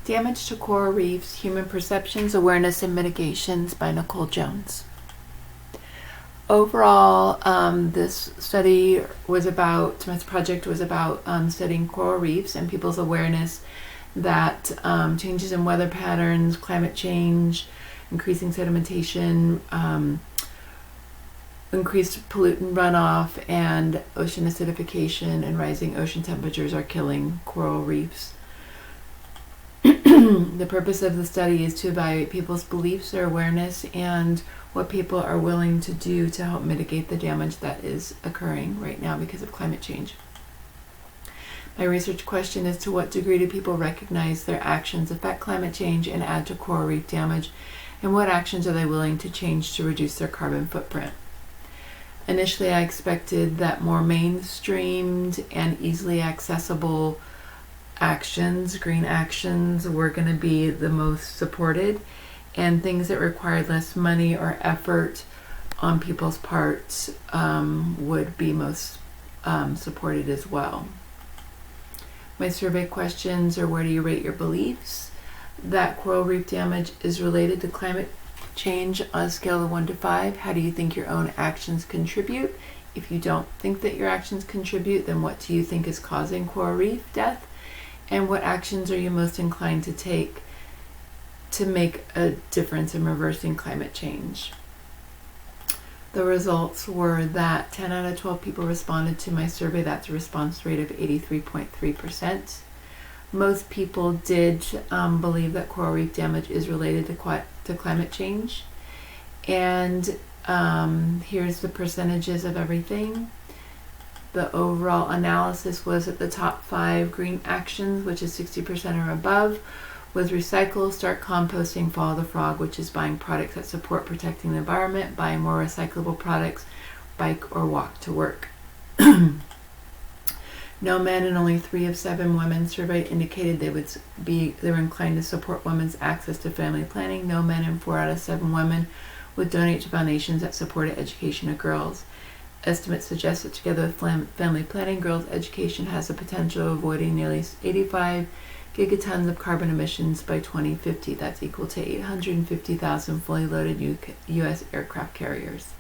Damage to Coral Reefs, Human Perceptions, Awareness, and Mitigations by Nicole Jones. Overall, this project was about studying coral reefs and people's awareness that changes in weather patterns, climate change, increasing sedimentation, increased pollutant runoff, and ocean acidification and rising ocean temperatures are killing coral reefs. The purpose of the study is to evaluate people's beliefs, their awareness, and what people are willing to do to help mitigate the damage that is occurring right now because of climate change. My research question is, to what degree do people recognize their actions affect climate change and add to coral reef damage, and what actions are they willing to change to reduce their carbon footprint? Initially, I expected that more mainstreamed and easily accessible actions, green actions, were going to be the most supported, and things that required less money or effort on people's parts would be most supported as well. My survey questions are: where do you rate your beliefs that coral reef damage is related to climate change on a scale of 1 to 5? How do you think your own actions contribute? If you don't think that your actions contribute, then what do you think is causing coral reef death? And what actions are you most inclined to take to make a difference in reversing climate change? The results were that 10 out of 12 people responded to my survey. That's a response rate of 83.3%. Most people did believe that coral reef damage is related to climate change. And here's the percentages of everything. The overall analysis was that the top 5 green actions, which is 60% or above, was recycle, start composting, follow the frog, which is buying products that support protecting the environment, buying more recyclable products, bike or walk to work. No men, and only 3 of 7 women surveyed indicated they were inclined to support women's access to family planning. No men, and 4 out of 7 women would donate to foundations that supported education of girls. Estimates suggest that together with family planning, girls' education has the potential of avoiding nearly 85 gigatons of carbon emissions by 2050. That's equal to 850,000 fully loaded U.S. aircraft carriers.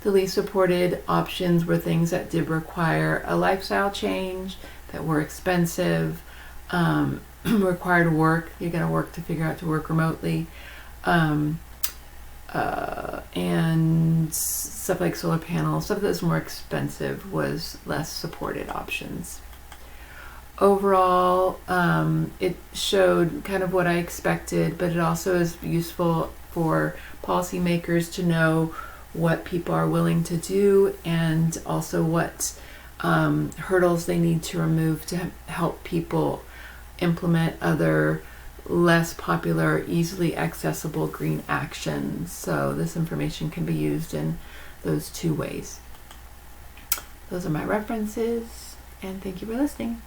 The least supported options were things that did require a lifestyle change, that were expensive, required work. You're going to work to figure out to work remotely, and stuff like solar panels. Stuff that was more expensive was less supported options. Overall, it showed kind of what I expected, but it also is useful for policymakers to know what people are willing to do, and also what hurdles they need to remove to help people implement other less popular, easily accessible green actions. So this information can be used in those 2 ways. Those are my references, and thank you for listening.